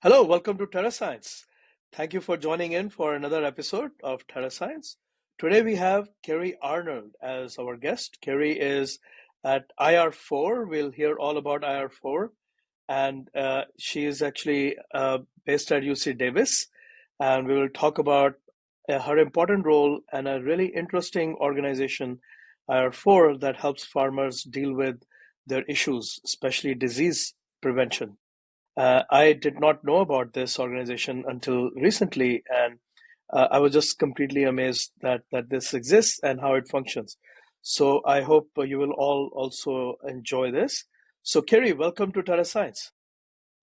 Hello, welcome to TerreScience. Thank you for joining in for another episode of TerreScience. Today we have Kari Arnold as our guest. Kari is at IR-4. We'll hear all about IR-4. And she is actually based at UC Davis. And we will talk about her important role and a really interesting organization, IR-4, that helps farmers deal with their issues, especially disease prevention. I did not know about this organization until recently, and I was just completely amazed that this exists and how it functions. So I hope you will all also enjoy this. So Kari, welcome to TerreScience.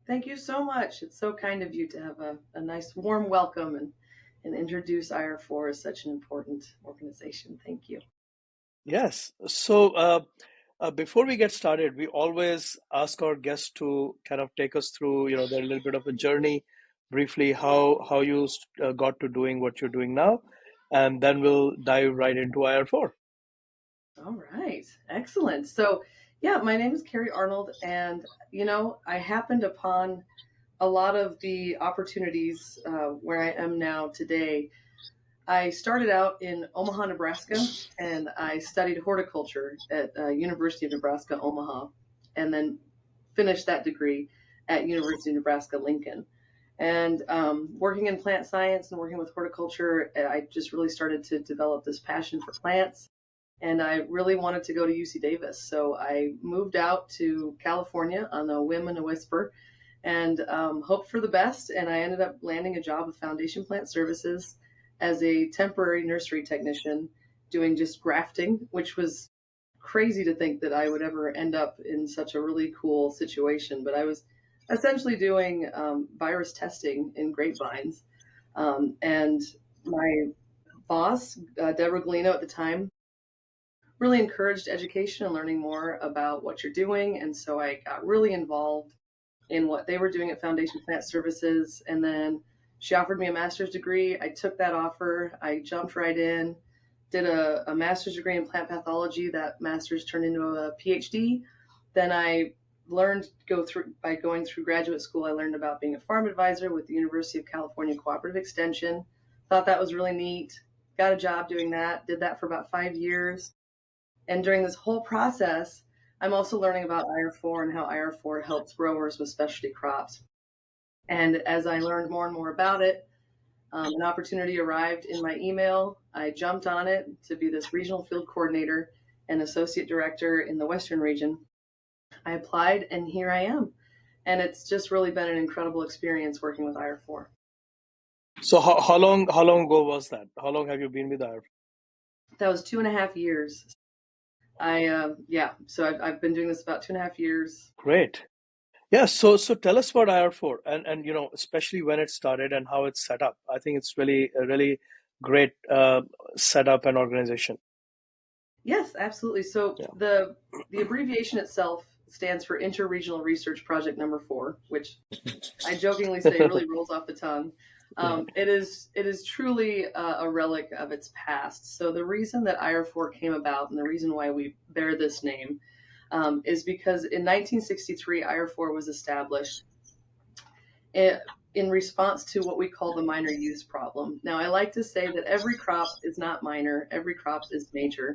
Thank you so much. It's so kind of you to have a nice warm welcome and introduce IR-4 as such an important organization. Thank you. Yes. So before we get started, we always ask our guests to kind of take us through, their little bit of a journey, briefly how you got to doing what you're doing now, and then we'll dive right into IR-4. All right. Excellent. So, yeah, my name is Kari Arnold, and I happened upon a lot of the opportunities where I am now today. I started out in Omaha, Nebraska, and I studied horticulture at University of Nebraska, Omaha, and then finished that degree at University of Nebraska, Lincoln. And working in plant science and working with horticulture, I just really started to develop this passion for plants. And I really wanted to go to UC Davis. So I moved out to California on a whim and a whisper and hoped for the best. And I ended up landing a job with Foundation Plant Services as a temporary nursery technician doing just grafting, which was crazy to think that I would ever end up in such a really cool situation. But I was essentially doing virus testing in grapevines. And my boss, Deborah Galino at the time, really encouraged education and learning more about what you're doing. And so I got really involved in what they were doing at Foundation Plant Services. And then she offered me a master's degree. I took that offer. I jumped right in, did a master's degree in plant pathology. That master's turned into a PhD. Then I learned by going through graduate school, I learned about being a farm advisor with the University of California Cooperative Extension. Thought that was really neat. Got a job doing that. Did that for about 5 years. And during this whole process, I'm also learning about IR-4 and how IR-4 helps growers with specialty crops. And as I learned more and more about it, an opportunity arrived in my email. I jumped on it to be this regional field coordinator and associate director in the Western region. I applied and here I am. And it's just really been an incredible experience working with IR-4. So how long ago was that? How long have you been with IR-4? That was 2.5 years. So I've been doing this about 2.5 years. Great. Yeah, so tell us about IR-4 and especially when it started and how it's set up. I think it's really a really great setup and organization. Yes, absolutely. So Yeah. the abbreviation itself stands for Interregional Research Project Number 4, which I jokingly say really rolls off the tongue. It is truly a relic of its past. So the reason that IR-4 came about and the reason why we bear this name is because in 1963, IR-4 was established in response to what we call the minor use problem. Now, I like to say that every crop is not minor, every crop is major.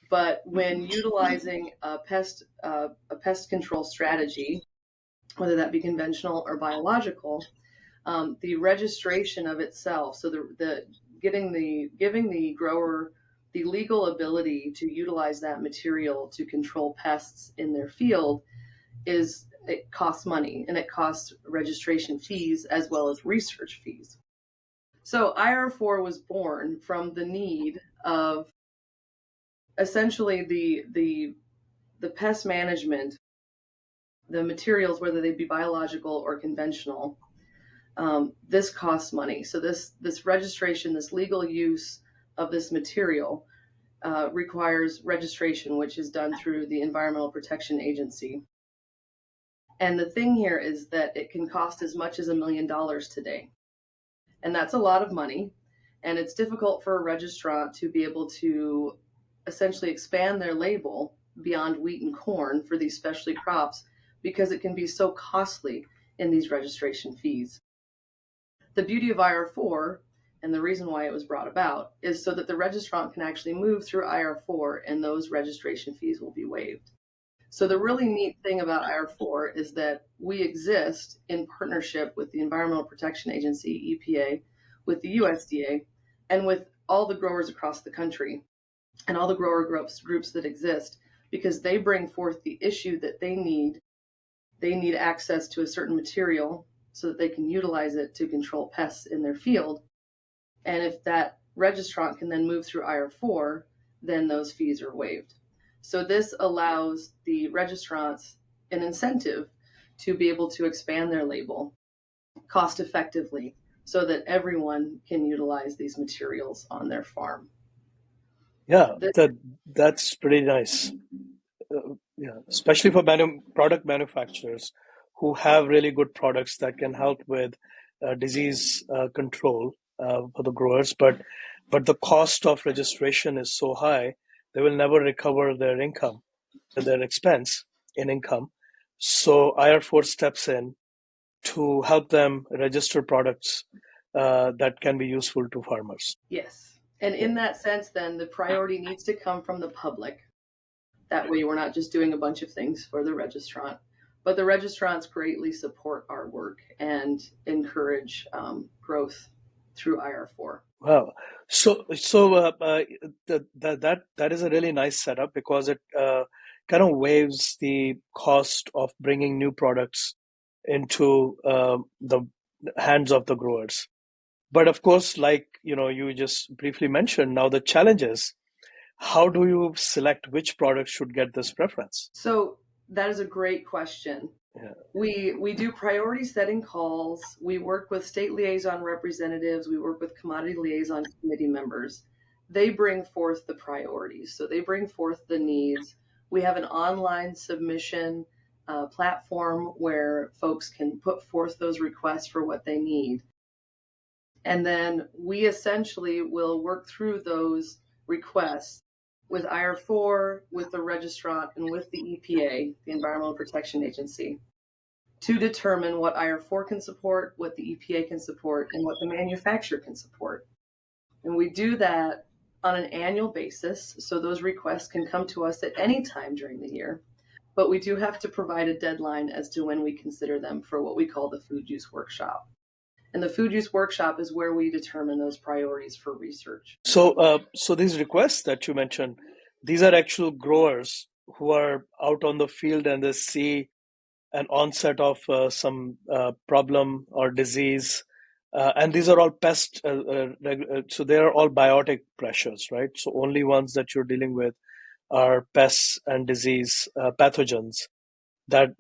But when utilizing a pest control strategy, whether that be conventional or biological, the registration of itself, so giving the grower the legal ability to utilize that material to control pests in their field, it costs money and it costs registration fees as well as research fees. So IR-4 was born from the need of essentially the pest management, the materials, whether they be biological or conventional. This costs money. So this registration, this legal use of this material requires registration, which is done through the Environmental Protection Agency. And the thing here is that it can cost as much as $1 million today. And that's a lot of money. And it's difficult for a registrant to be able to essentially expand their label beyond wheat and corn for these specialty crops because it can be so costly in these registration fees. The beauty of IR-4 and the reason why it was brought about is so that the registrant can actually move through IR-4 and those registration fees will be waived. So the really neat thing about IR-4 is that we exist in partnership with the Environmental Protection Agency, EPA, with the USDA, and with all the growers across the country and all the grower groups that exist, because they bring forth the issue that they need. They need access to a certain material so that they can utilize it to control pests in their field. And if that registrant can then move through IR-4, then those fees are waived. So this allows the registrants an incentive to be able to expand their label cost effectively so that everyone can utilize these materials on their farm. Yeah, that's pretty nice. Yeah, especially for product manufacturers who have really good products that can help with disease control for the growers, but the cost of registration is so high, they will never recover their income, their expense in income. So IR-4 steps in to help them register products that can be useful to farmers. Yes. And in that sense, then the priority needs to come from the public. That way, we're not just doing a bunch of things for the registrant, but the registrants greatly support our work and encourage growth through IR-4. Wow. So that is a really nice setup because it kind of waives the cost of bringing new products into the hands of the growers. But of course, like you just briefly mentioned, now the challenge is how do you select which product should get this preference? So that is a great question. Yeah. We do priority setting calls. We work with state liaison representatives. We work with commodity liaison committee members. They bring forth the priorities. So they bring forth the needs. We have an online submission platform where folks can put forth those requests for what they need. And then we essentially will work through those requests with IR-4, with the registrant, and with the EPA, the Environmental Protection Agency, to determine what IR-4 can support, what the EPA can support, and what the manufacturer can support. And we do that on an annual basis, so those requests can come to us at any time during the year. But we do have to provide a deadline as to when we consider them for what we call the food use workshop. And the food use workshop is where we determine those priorities for research. So these requests that you mentioned, these are actual growers who are out on the field and they see an onset of some problem or disease. And these are all pest, so they are all biotic pressures, right? So only ones that you're dealing with are pests and disease pathogens that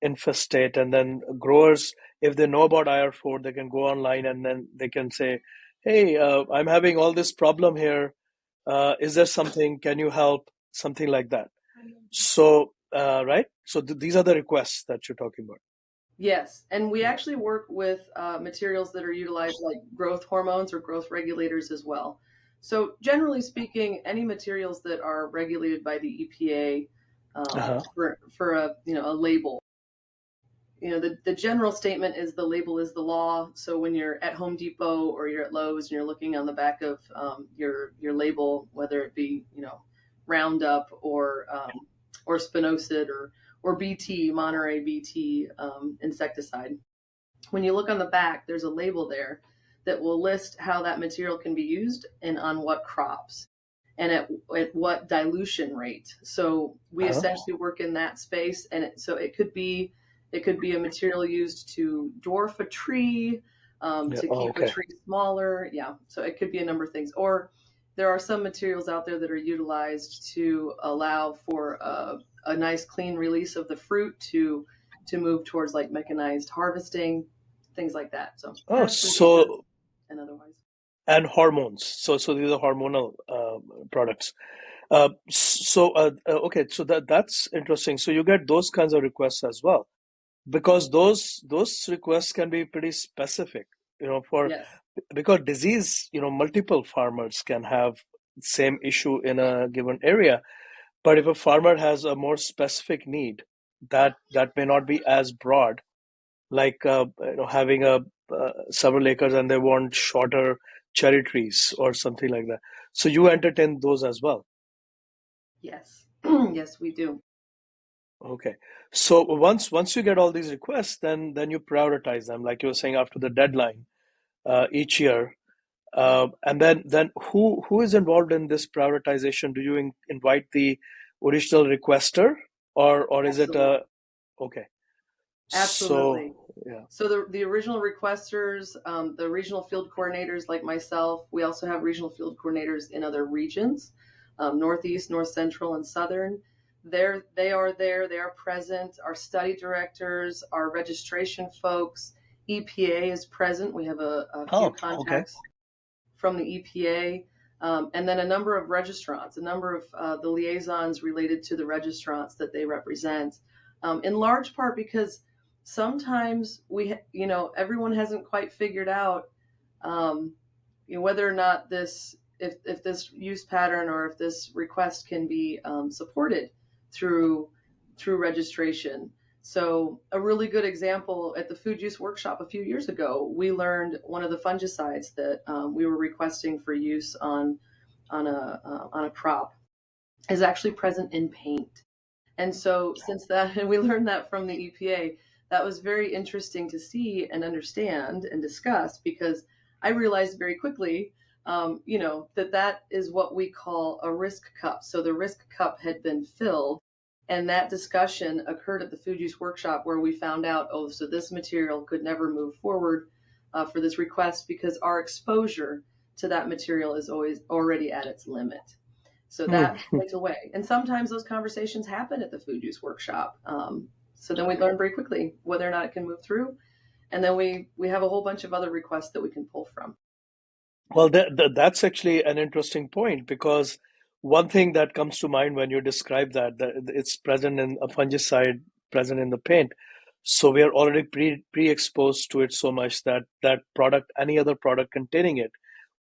infestate. And then growers, if they know about IR-4, they can go online and then they can say, hey, I'm having all this problem here. Is there something? Can you help? Something like that. So, right? So these are the requests that you're talking about. Yes, and we actually work with materials that are utilized like growth hormones or growth regulators as well. So generally speaking, any materials that are regulated by the EPA for a label. The general statement is the label is the law. So when you're at Home Depot or you're at Lowe's and you're looking on the back of your label, whether it be Roundup or spinosad or BT, Monterey BT insecticide. When you look on the back, there's a label there that will list how that material can be used and on what crops and at what dilution rate. So we essentially work in that space, and so it could be a material used to dwarf a tree, to keep a tree smaller. Yeah, so it could be a number of things. Or there are some materials out there that are utilized to allow for a nice clean release of the fruit to move towards like mechanized harvesting, things like that. So and otherwise. And hormones. So these are hormonal products. Okay, so that's interesting. So you get those kinds of requests as well, because those requests can be pretty specific. Because disease, multiple farmers can have same issue in a given area, but if a farmer has a more specific need that may not be as broad, like having a several acres and they want shorter cherry trees or something like that. So you entertain those as well. Yes. Yes, we do. Okay. So once you get all these requests, then you prioritize them, like you were saying, after the deadline each year. And then who is involved in this prioritization? Do you invite the original requester, or is it Absolutely. okay? So Absolutely. yeah. So the original requesters, the regional field coordinators like myself, we also have regional field coordinators in other regions, Northeast, North Central, and Southern. They are there, they are present. Our study directors, our registration folks, EPA is present. We have a few Oh, okay. contacts from the EPA, and then a number of registrants, a number of the liaisons related to the registrants that they represent, in large part because sometimes everyone hasn't quite figured out um, whether or not if this use pattern or if this request can be supported through registration. So a really good example at the food use workshop a few years ago, we learned one of the fungicides that we were requesting for use on a crop is actually present in paint. And so since that, and we learned that from the EPA, that was very interesting to see and understand and discuss because I realized very quickly, that is what we call a risk cup. So the risk cup had been filled, and that discussion occurred at the food use workshop where we found out, oh, so this material could never move forward for this request because our exposure to that material is always already at its limit. So Hmm. that went away. And sometimes those conversations happen at the food use workshop. So then we learn very quickly whether or not it can move through. And then we have a whole bunch of other requests that we can pull from. Well, that's actually an interesting point because one thing that comes to mind when you describe that it's present in a fungicide, present in the paint. So we are already pre-exposed to it so much that that product, any other product containing it,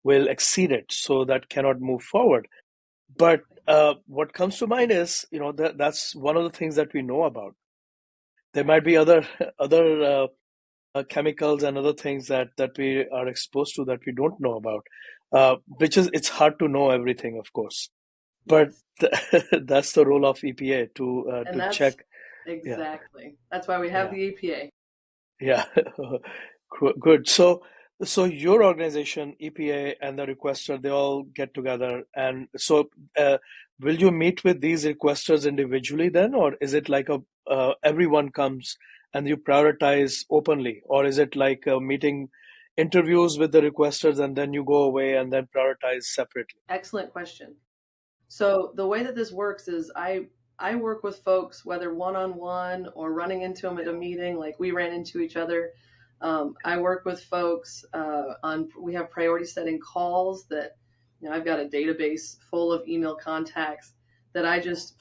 will exceed it, so that cannot move forward. But Exactly. what comes to mind is, that's one of the things that we know about. There might be other other chemicals and other things that we are exposed to that we don't know about, which is it's hard to know everything, of course. But Yes. that's the role of EPA And to that's check. Yeah, exactly. That's why we have yeah, the EPA. yeah. Good. So your organization, EPA, and the requester, they all get together, and so will you meet with these requesters individually then, or is it like a everyone comes and you prioritize openly, or is it like a meeting, interviews with the requesters, and then you go away and then prioritize separately? Excellent question. So the way that this works is I work with folks whether one on one or running into them at a meeting like we ran into each other. I work with folks on we have priority setting calls that I've got a database full of email contacts that I just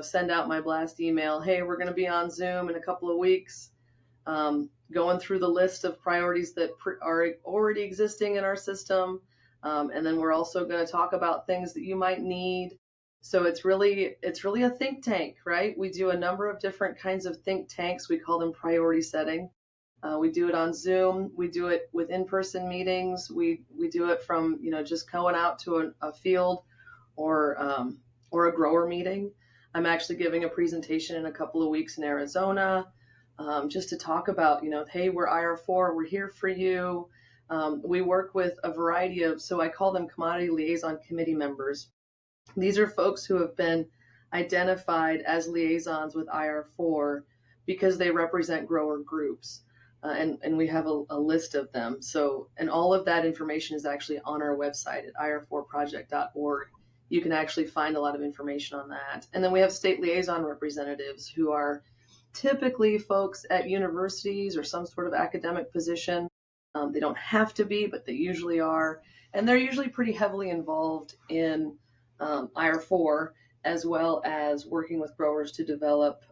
send out my blast email. Hey, we're going to be on Zoom in a couple of weeks. Going through the list of priorities that are already existing in our system. And then we're also going to talk about things that you might need. So it's really a think tank, right? We do a number of different kinds of think tanks. We call them priority setting. We do it on Zoom. We do it with in-person meetings. We do it from just going out to a field or a grower meeting. I'm actually giving a presentation in a couple of weeks in Arizona, just to talk about, hey, we're IR-4, we're here for you. We work with a variety of, so I call them commodity liaison committee members. These are folks who have been identified as liaisons with IR-4 because they represent grower groups. And we have a list of them. So, and all of that information is actually on our website at ir4project.org. You can actually find a lot of information on that. And then we have state liaison representatives who are typically folks at universities or some sort of academic position. They don't have to be, but they usually are. And they're usually pretty heavily involved in IR-4 as well as working with growers to develop,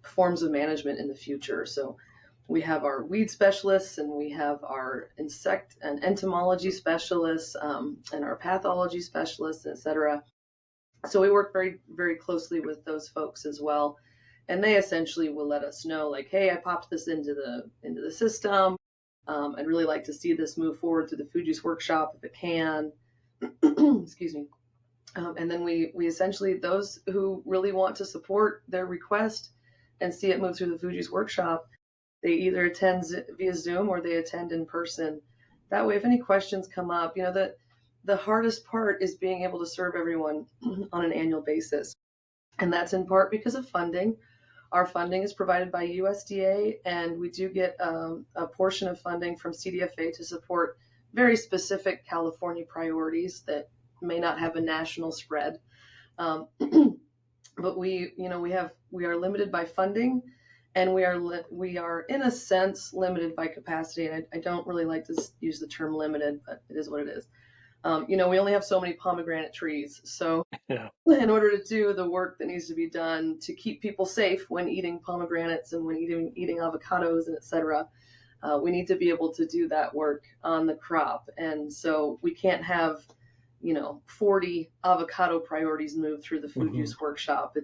forms of management in the future. So we have our weed specialists and we have our insect and entomology specialists and our pathology specialists, et cetera. So we work very, very closely with those folks as well. and they essentially will let us know, like, hey, I popped this into the system. I'd really like to see this move forward through the food use workshop if it can. Excuse me. And then we essentially, those who really want to support their request and see it move through the food use workshop, they either attend via Zoom or they attend in person. That way, if any questions come up, the hardest part is being able to serve everyone on an annual basis. And that's in part because of funding. Our funding is provided by USDA, and we do get a portion of funding from CDFA to support very specific California priorities that may not have a national spread. But we are limited by funding, and we are in a sense limited by capacity. And I don't really like to use the term limited, but it is what it is. We only have so many pomegranate trees, so Yeah. in order to do the work that needs to be done to keep people safe when eating pomegranates and when eating avocados and etc., we need to be able to do that work on the crop. And so we can't have 40 avocado priorities move through the food use workshop.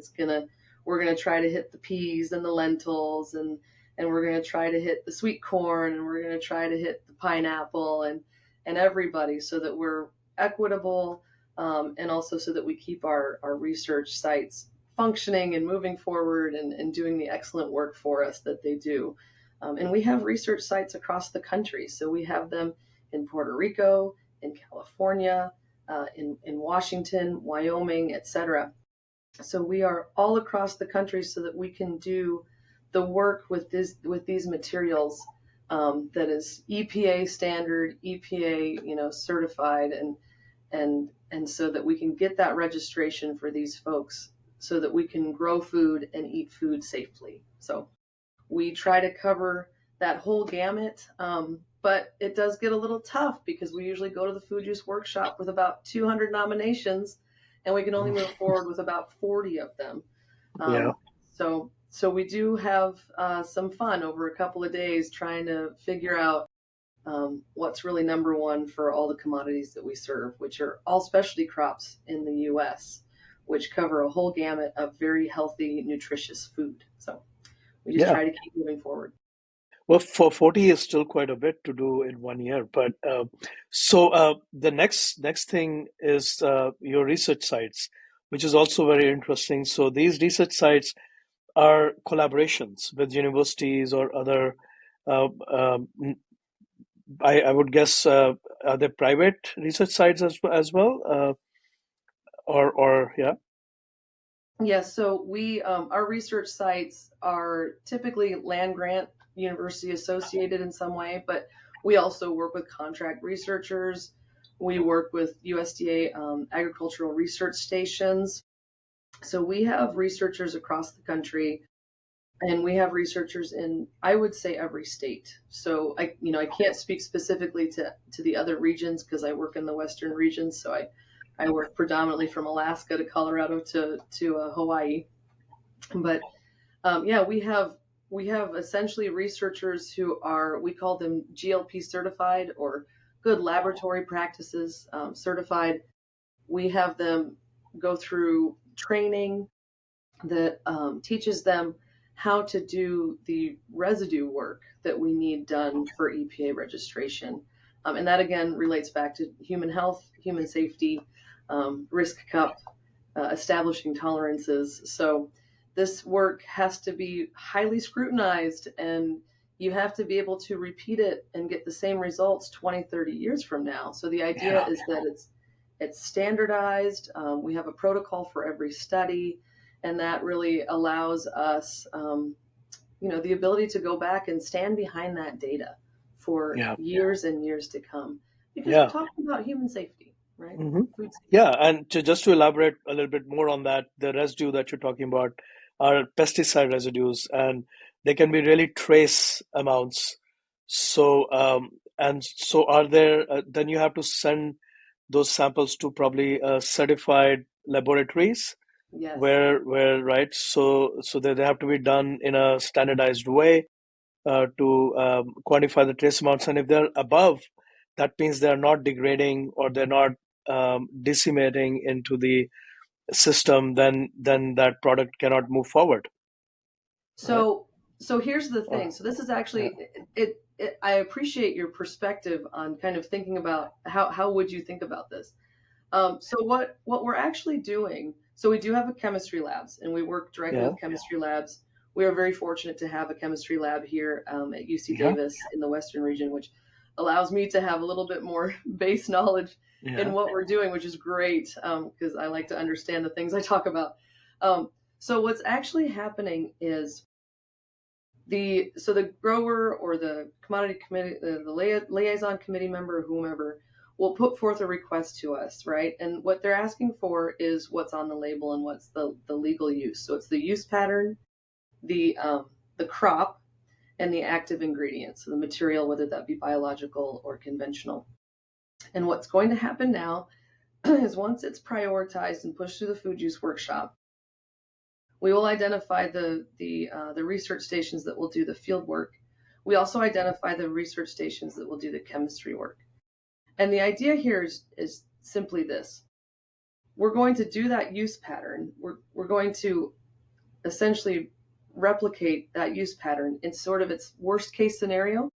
We're gonna try to hit the peas and the lentils, and we're gonna try to hit the sweet corn, and we're gonna try to hit the pineapple and everybody, so that we're equitable, and also so that we keep our research sites functioning and moving forward and doing the excellent work for us that they do. And we have research sites across the country. So we have them in Puerto Rico, in California, in Washington, Wyoming, etc. So we are all across the country so that we can do the work with these materials, that is EPA standard, EPA certified, and so that we can get that registration for these folks so that we can grow food and eat food safely. So we try to cover that whole gamut, but it does get a little tough because we usually go to the food use workshop with about 200 nominations, and we can only move forward with about 40 of them. Yeah. So we do have some fun over a couple of days trying to figure out what's really number one for all the commodities that we serve, which are all specialty crops in the U.S., which cover a whole gamut of very healthy, nutritious food. So we just Yeah. try to keep moving forward. Well, for 40 is still quite a bit to do in 1 year. But the next thing is your research sites, which is also very interesting. So these research sites are collaborations with universities or other, uh, um, I would guess, are they private research sites as well? Yeah. Yes, so we our research sites are typically land grant university associated in some way, but we also work with contract researchers. We work with USDA agricultural research stations. So we have researchers across the country, and we have researchers in, I would say, every state. So I can't speak specifically to the other regions because I work in the western regions. So I work predominantly from Alaska to Colorado to Hawaii. But yeah, we have essentially researchers who are, we call them GLP certified, or good laboratory practices certified. We have them go through training that teaches them how to do the residue work that we need done for EPA registration. And that again relates back to human health, human safety, risk cup, establishing tolerances. So this work has to be highly scrutinized, and you have to be able to repeat it and get the same results 20, 30 years from now. So the idea Yeah. is that it's standardized. We have a protocol for every study, and that really allows us, the ability to go back and stand behind that data for Yeah. years and years to come, because we're Yeah. talking about human safety, right? hmm Food safety. Yeah, and just to elaborate a little bit more on that, the residue that you're talking about are pesticide residues, and they can be really trace amounts. So, and so are there, then you have to send those samples to probably certified laboratories Yes. where, right? So they have to be done in a standardized way to quantify the trace amounts. And if they're above, that means they're not degrading or they're not disseminating into the system, then that product cannot move forward. right? So here's the thing. Or So this is yeah, actually I appreciate your perspective on kind of thinking about how would you think about this. So what we're actually doing, so we do have a chemistry labs, and we work directly yeah, with chemistry labs. We are very fortunate to have a chemistry lab here at UC yeah, Davis in the Western region, which allows me to have a little bit more base knowledge in yeah. what we're doing, which is great because I like to understand the things I talk about. So what's actually happening is the grower or the commodity committee, the liaison committee member, or whomever, will put forth a request to us, right? And what they're asking for is what's on the label and what's the legal use. So it's the use pattern, the crop, and the active ingredients, so the material, whether that be biological or conventional. And what's going to happen now is once it's prioritized and pushed through the food use workshop, we will identify the research stations that will do the field work. We also identify the research stations that will do the chemistry work. And the idea here is simply this. We're going to do that use pattern. We're going to essentially replicate that use pattern in sort of its worst case scenario.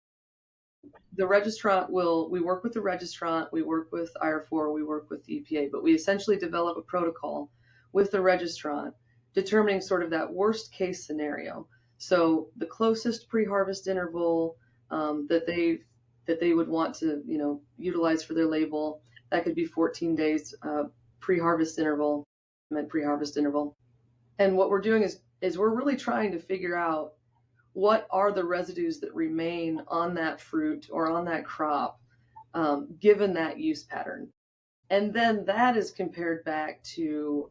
The registrant we work with the registrant, we work with IR-4, we work with the EPA, but we essentially develop a protocol with the registrant determining sort of that worst case scenario. So the closest pre-harvest interval that they would want to utilize for their label, that could be 14 days pre-harvest interval, meant pre-harvest interval. And what we're doing is we're really trying to figure out what are the residues that remain on that fruit or on that crop given that use pattern. And then that is compared back to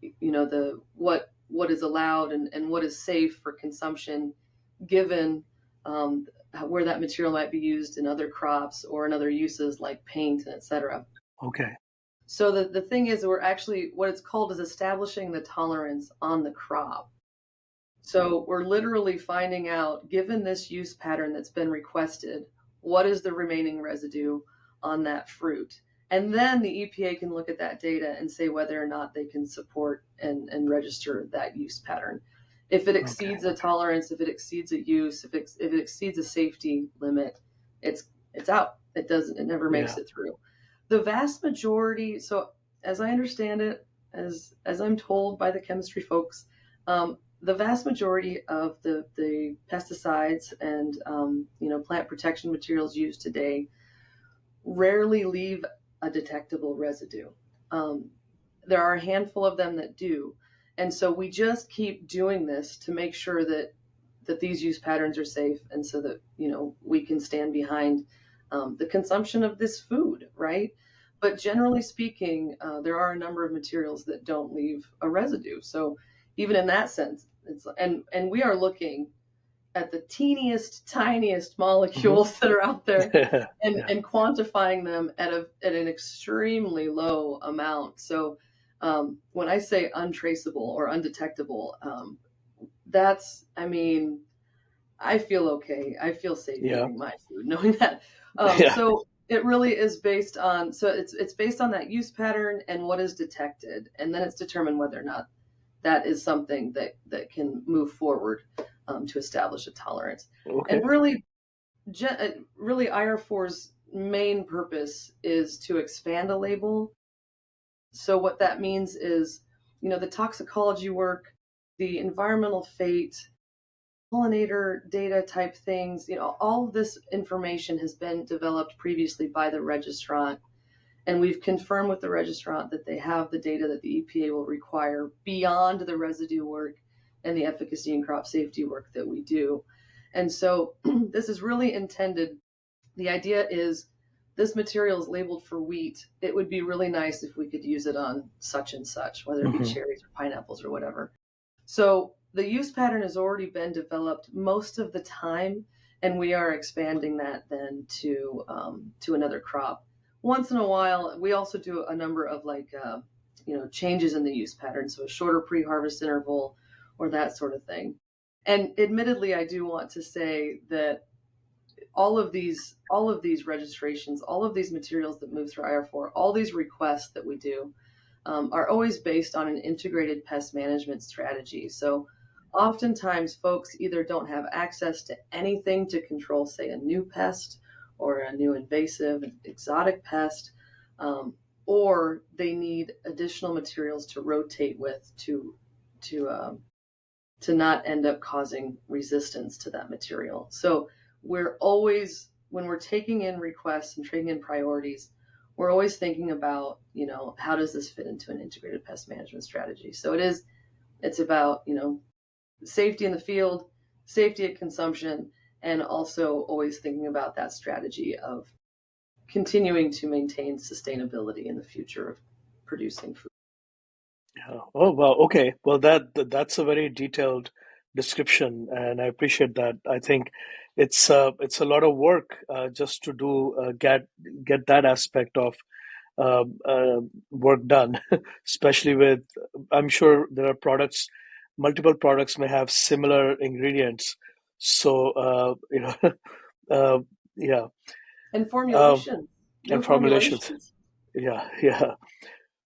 the what is allowed and what is safe for consumption given where that material might be used in other crops or in other uses like paint, etc. Okay. So the thing is, we're actually, what it's called is establishing the tolerance on the crop. So we're literally finding out, given this use pattern that's been requested, what is the remaining residue on that fruit? And then the EPA can look at that data and say whether or not they can support and register that use pattern. If it Okay. exceeds a tolerance, if it exceeds a use, if it exceeds a safety limit, it's out. It never makes Yeah. it through. The vast majority, so as I understand it, as I'm told by the chemistry folks, the vast majority of the pesticides and plant protection materials used today rarely leave a detectable residue. There are a handful of them that do, and so we just keep doing this to make sure that these use patterns are safe, and so that we can stand behind the consumption of this food, right? But generally speaking, there are a number of materials that don't leave a residue. So even in that sense, and we are looking at the teeniest, tiniest Hmm. molecules that are out there Yeah. and quantifying them at an extremely low amount. So when I say untraceable or undetectable, I mean, I feel okay. I feel safe Yeah. eating my food, knowing that. Yeah. So it really is based on, so it's based on that use pattern and what is detected, and then it's determined whether or not that is something that can move forward to establish a tolerance. Okay. And really IR-4's main purpose is to expand a label. So what that means is, the toxicology work, the environmental fate, pollinator data type things, all of this information has been developed previously by the registrant, and we've confirmed with the registrant that they have the data that the EPA will require beyond the residue work and the efficacy and crop safety work that we do. And so this is really intended. The idea is this material is labeled for wheat. It would be really nice if we could use it on such and such, whether it be Hmm. cherries or pineapples or whatever. So the use pattern has already been developed most of the time, and we are expanding that then to another crop. Once in a while, we also do a number of changes in the use pattern, so a shorter pre-harvest interval or that sort of thing. And admittedly, I do want to say that all of these registrations, all of these materials that move through IR-4, all these requests that we do are always based on an integrated pest management strategy. So oftentimes folks either don't have access to anything to control, say, a new pest or a new invasive exotic pest, or they need additional materials to rotate with to to not end up causing resistance to that material. So we're always, when we're taking in requests and taking in priorities, we're always thinking about, how does this fit into an integrated pest management strategy? So it's about, safety in the field, safety at consumption, and also always thinking about that strategy of continuing to maintain sustainability in the future of producing food. Yeah. Oh, wow. Okay. Well, that's a very detailed description, and I appreciate that. I think it's a lot of work just to do get that aspect of work done, especially with, I'm sure there are products, multiple products may have similar ingredients. So, uh, yeah, And um, formulations, new and formulations. formulations. Yeah, yeah.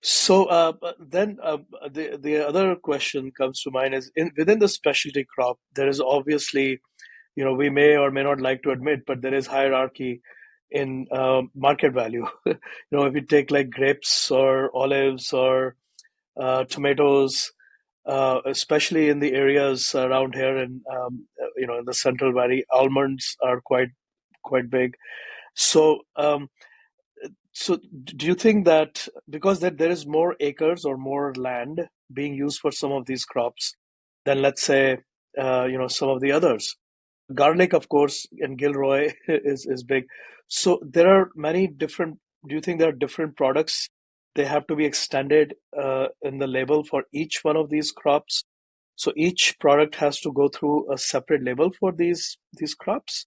So but then the other question comes to mind is within the specialty crop, there is obviously, we may or may not like to admit, but there is hierarchy in market value. If you take like grapes or olives or tomatoes, especially in the areas around here in in the Central Valley, almonds are quite big. So so do you think that because there is more acres or more land being used for some of these crops than, let's say, some of the others? Garlic, of course, in Gilroy is big. So there are many different. Do you think there are different products? They have to be extended in the label for each one of these crops. So each product has to go through a separate label for these crops,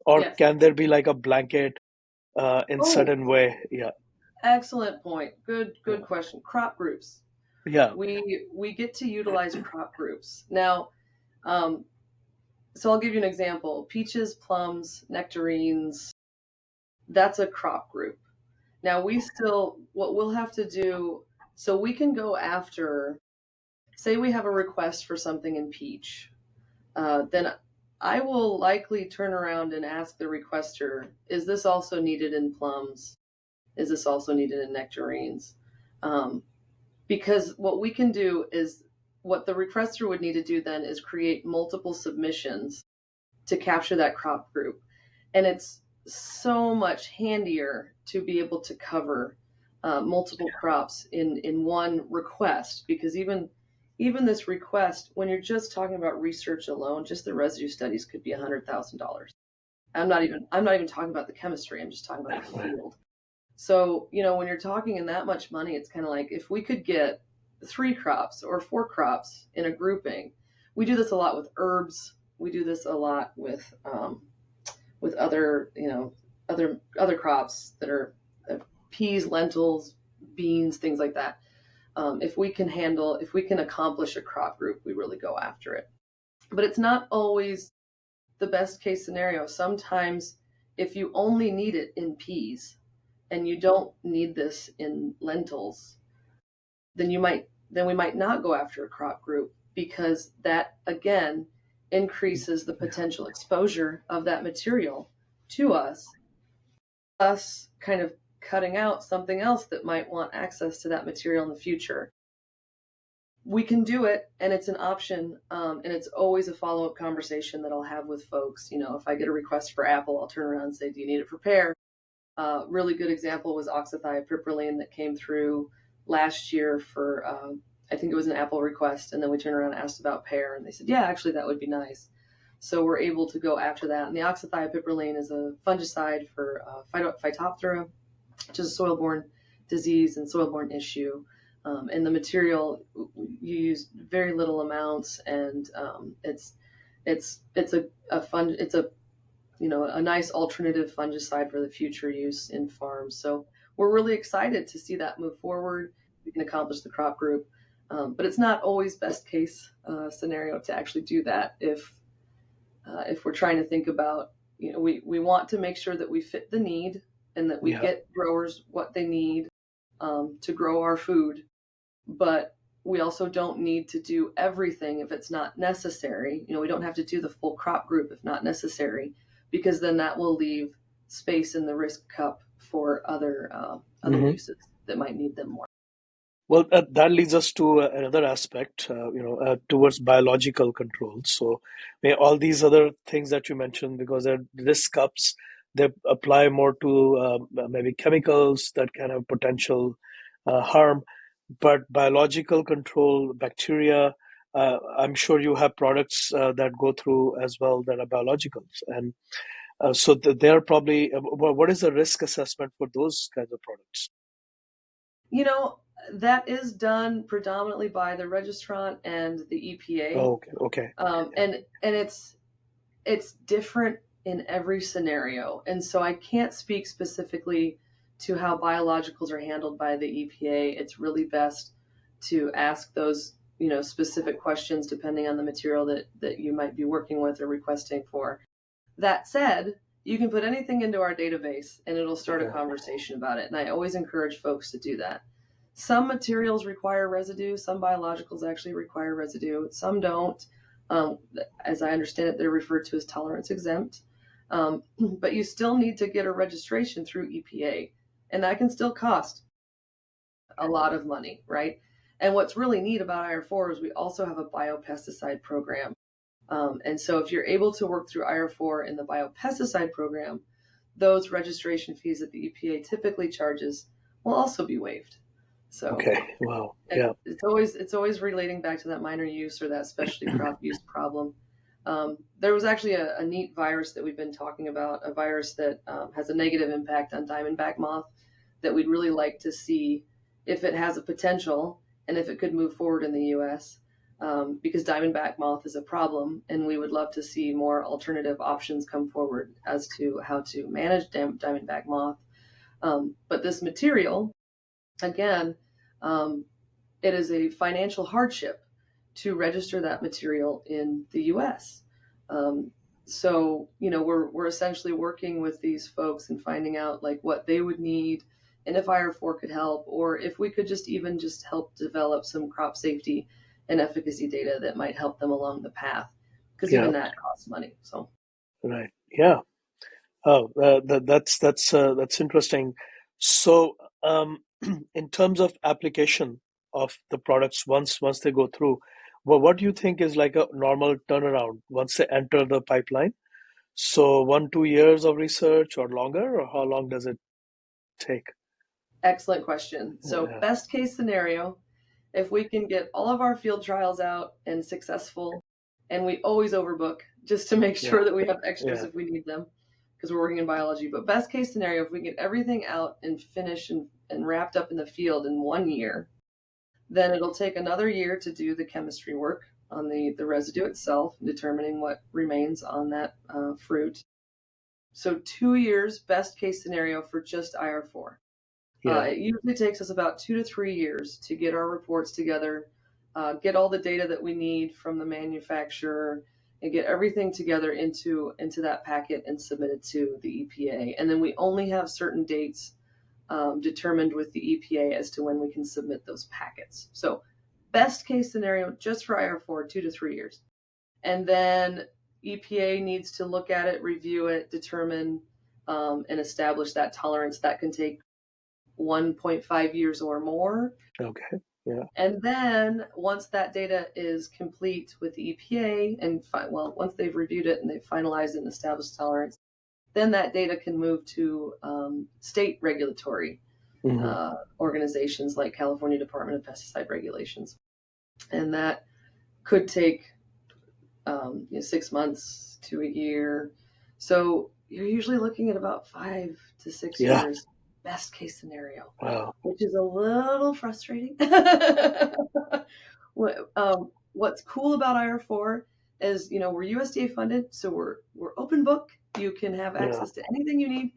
or Yes. can there be like a blanket in Oh, certain way? Yeah, excellent point. Good yeah, question. Crop groups. yeah. We get to utilize crop groups. Now, um, so I'll give you an example. Peaches, plums, nectarines, that's a crop group. Now what we'll have to do, so we can go after, say we have a request for something in peach, then I will likely turn around and ask the requester, is this also needed in plums? Is this also needed in nectarines? Um, because what we can do is, what the requester would need to do then is create multiple submissions to capture that crop group. And it's so much handier to be able to cover multiple crops in one request, because even this request, when you're just talking about research alone, just the residue studies could be $100,000. I'm not even talking about the chemistry. I'm just talking about the field. So, when you're talking in that much money, it's kind of like, if we could get 3 crops or 4 crops in a grouping. We do this a lot with herbs. We do this a lot with other, other crops that are peas, lentils, beans, things like that. If we can accomplish a crop group, we really go after it. But it's not always the best case scenario. Sometimes, if you only need it in peas and you don't need this in lentils, then we might not go after a crop group, because that again increases the potential exposure of that material to us kind of cutting out something else that might want access to that material in the future. We can do it, and it's an option, and it's always a follow-up conversation that I'll have with folks. If I get a request for apple, I'll turn around and say, do you need it for pear? Really good example was oxythiopypryline that came through last year for, I think it was an apple request, and then we turned around and asked about pear, and they said, yeah, actually that would be nice. So we're able to go after that. And the oxythiopypryline is a fungicide for Phytophthora, which is a soil-borne disease and soil-borne issue. And the material, you use very little amounts, and it's a nice alternative fungicide for the future use in farms. So we're really excited to see that move forward. We can accomplish the crop group, but it's not always best case scenario to actually do that. If we're trying to think about, we want to make sure that we fit the need and that we Yeah. get growers what they need to grow our food. But we also don't need to do everything if it's not necessary. We don't have to do the full crop group if not necessary, because then that will leave space in the risk cup for other Hmm. uses that might need them more. Well, that leads us to another aspect, towards biological control. So, all these other things that you mentioned, because they're risk cups, they apply more to maybe chemicals that can have potential harm. But biological control, bacteria, I'm sure you have products that go through as well that are biologicals. And so they're probably, what is the risk assessment for those kinds of products? You know, that is done predominantly by the registrant and the EPA. Oh, okay, okay. Yeah. And it's different in every scenario. And so I can't speak specifically to how biologicals are handled by the EPA. It's really best to ask those, specific questions depending on the material that you might be working with or requesting for. That said, you can put anything into our database and it'll start a Okay. conversation about it. And I always encourage folks to do that. Some materials require residue, some biologicals actually require residue, some don't. Um, as I understand it, they're referred to as tolerance exempt. But you still need to get a registration through EPA, and that can still cost a lot of money, right? And what's really neat about IR-4 is we also have a biopesticide program. And so if you're able to work through IR-4 in the biopesticide program, those registration fees that the EPA typically charges will also be waived. So Okay. Wow. Yeah. it's always relating back to that minor use or that specialty crop use problem. There was actually a neat virus that we've been talking about, a virus that has a negative impact on diamondback moth that we'd really like to see if it has a potential and if it could move forward in the U.S. Because diamondback moth is a problem, and we would love to see more alternative options come forward as to how to manage diamondback moth. But this material, again, it is a financial hardship to register that material in the U.S. So, we're essentially working with these folks and finding out like what they would need, and if IR-4 could help, or if we could just help develop some crop safety and efficacy data that might help them along the path, because Yeah. even that costs money. So, Right. Yeah. Oh, that's interesting. So, in terms of application of the products, once they go through, well, what do you think is like a normal turnaround once they enter the pipeline? So 1, 2 years of research or longer, or how long does it take? excellent question. So, Yeah. best case scenario, if we can get all of our field trials out and successful, and we always overbook just to make Yeah. sure that we have extras Yeah. if we need them, because we're working in biology. But best case scenario, if we get everything out and finished and wrapped up in the field in 1 year, then it'll take another year to do the chemistry work on the residue itself, determining what remains on that fruit. So 2 years, best case scenario for just IR-4. Yeah. It usually takes us about 2 to 3 years to get our reports together, get all the data that we need from the manufacturer, and get everything together into that packet and submit it to the EPA. And then we only have certain dates determined with the EPA as to when we can submit those packets. So best case scenario, just for IR-4, 2 to 3 years. And then EPA needs to look at it, review it, determine and establish that tolerance. That can take 1.5 years or more. Okay. Yeah. And then once that data is complete with the EPA and once they've reviewed it and they've finalized and established tolerance, then that data can move to state regulatory Hmm. organizations like California Department of Pesticide Regulations. And that could take 6 months to a year. So you're usually looking at about 5 to 6 Yeah. years, best case scenario, Wow. which is a little frustrating. What's cool about IR-4 is, we're USDA funded, so we're open book. You can have Yeah. access to anything you need.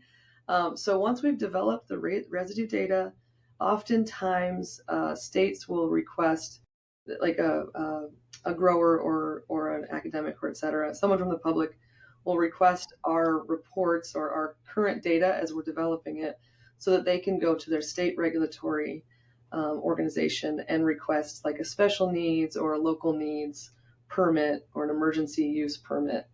So once we've developed the residue data, oftentimes states will request like a grower or an academic or et cetera, someone from the public will request our reports or our current data as we're developing it so that they can go to their state regulatory organization and request like a special needs or a local needs permit or an emergency use permit.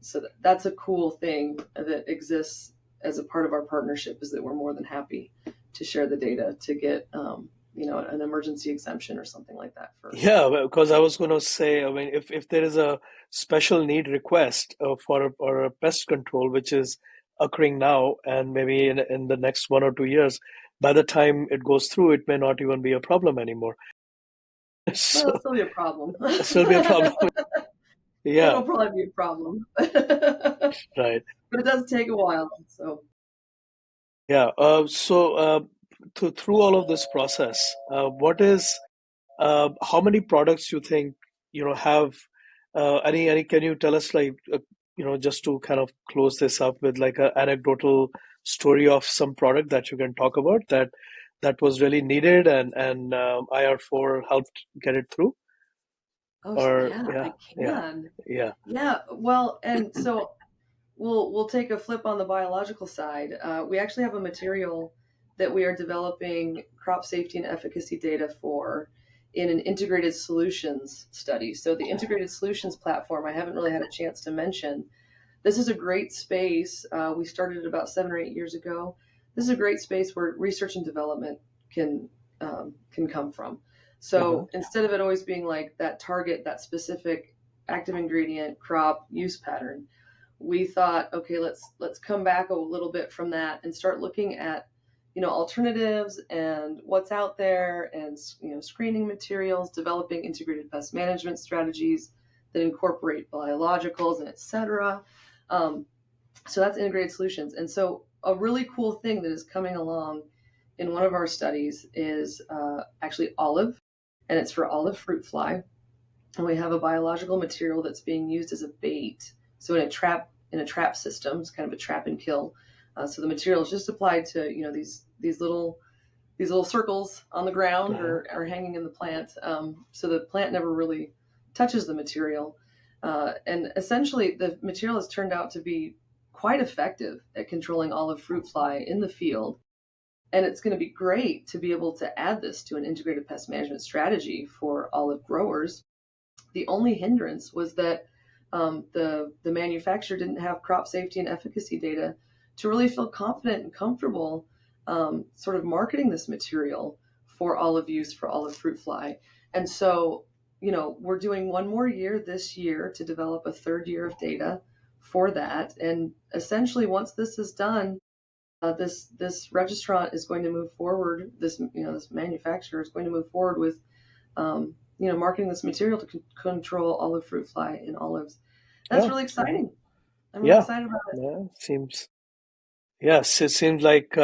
So that's a cool thing that exists as a part of our partnership, is that we're more than happy to share the data to get an emergency exemption or something like that for. Yeah, because I was going to say, I mean, if there is a special need request for a pest control, which is occurring now, and maybe in the next 1 or 2 years, by the time it goes through, it may not even be a problem anymore. Well, it'll So still be a problem. still be a problem. Yeah, It'll probably be a problem. But right. it does take a while. So Yeah. Through all of this process, what is how many products you think have any can you tell us like just to kind of close this up with like a anecdotal story of some product that you can talk about that was really needed and IR-4 helped get it through oh or yeah, yeah I yeah can. yeah Yeah, well, and so we'll take a flip on the biological side. We actually have a material that we are developing crop safety and efficacy data for in an integrated solutions study. So the integrated solutions platform, I haven't really had a chance to mention. This is a great space. We started it about 7 or 8 years ago. This is a great space where research and development can come from. uh-huh. So instead of it always being like that target, that specific active ingredient crop use pattern, we thought, okay, let's come back a little bit from that and start looking at alternatives and what's out there, and screening materials, developing integrated pest management strategies that incorporate biologicals and et cetera. So that's integrated solutions. And so a really cool thing that is coming along in one of our studies is actually olive, and it's for olive fruit fly. And we have a biological material that's being used as a bait. So in a trap system, it's kind of a trap and kill. So the material is just applied to these little circles on the ground Uh-huh. or hanging in the plant. So the plant never really touches the material. And essentially, the material has turned out to be quite effective at controlling olive fruit fly in the field. And it's going to be great to be able to add this to an integrated pest management strategy for olive growers. The only hindrance was that the manufacturer didn't have crop safety and efficacy data to really feel confident and comfortable sort of marketing this material for olive use for olive fruit fly. And so, we're doing one more year this year to develop a third year of data for that. And essentially, once this is done, this registrant is going to move forward. This manufacturer is going to move forward with marketing this material to control olive fruit fly in olives. That's Yeah. really Uh-huh. exciting. I'm really Yeah. excited about it. Yeah. Yes, it seems like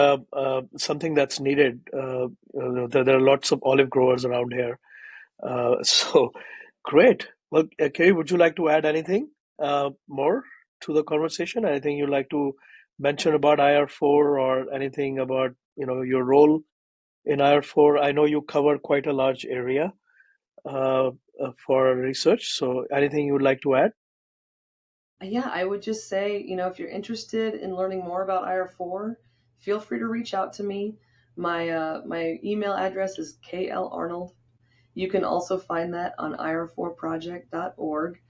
something that's needed. There are lots of olive growers around here. So great. Well, Kerry, would you like to add anything more to the conversation? Anything you'd like to mention about IR-4 or anything about, your role in IR-4? I know you cover quite a large area for research. So anything you would like to add? Yeah, I would just say, if you're interested in learning more about IR4, feel free to reach out to me. My email address is KLArnold. You can also find that on ir4project.org.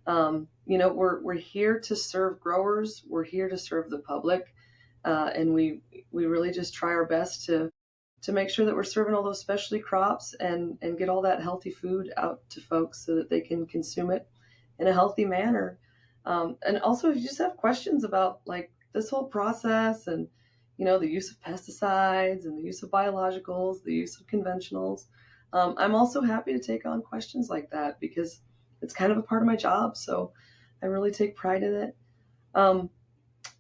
We're here to serve growers. We're here to serve the public, and we really just try our best to make sure that we're serving all those specialty crops and get all that healthy food out to folks so that they can consume it in a healthy manner. And also, if you just have questions about like this whole process and the use of pesticides and the use of biologicals, the use of conventionals, I'm also happy to take on questions like that because it's kind of a part of my job. So I really take pride in it. Um,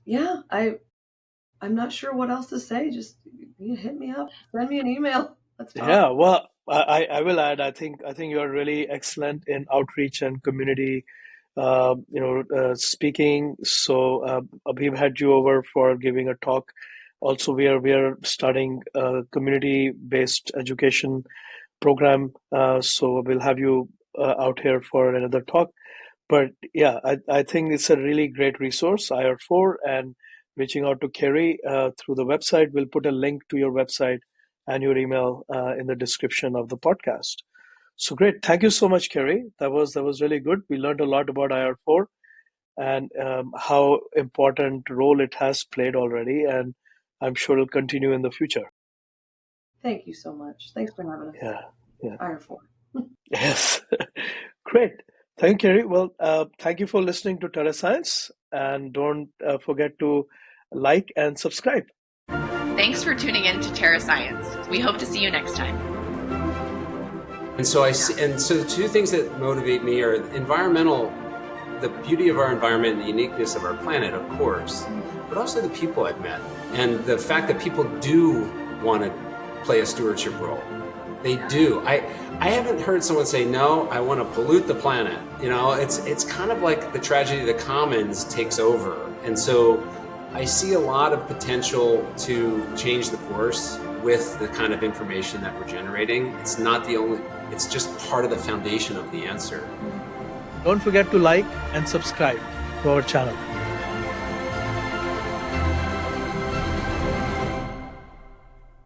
yeah, I'm not sure what else to say. Just hit me up, send me an email. Let's talk. Yeah, well, I will add. I think you are really excellent in outreach and community, speaking. So we've had you over for giving a talk. Also, we are starting a community-based education program. So we'll have you out here for another talk. But yeah, I think it's a really great resource, IR-4, and reaching out to Kerry through the website. We'll put a link to your website and your email in the description of the podcast. So great. Thank you so much, Kari. That was really good. We learned a lot about IR-4 and how important role it has played already, and I'm sure it'll continue in the future. Thank you so much. Thanks for having us. Yeah. IR-4. Yes. Great. Thank you, Kari. Well, thank you for listening to TerreScience, and don't forget to like and subscribe. Thanks for tuning in to TerreScience. We hope to see you next time. And so the two things that motivate me are the beauty of our environment and the uniqueness of our planet, of course, but also the people I've met and the fact that people do want to play a stewardship role. They do. I haven't heard someone say, no, I want to pollute the planet. It's kind of like the tragedy of the commons takes over. And so I see a lot of potential to change the course with the kind of information that we're generating. It's just part of the foundation of the answer. Don't forget to like and subscribe to our channel.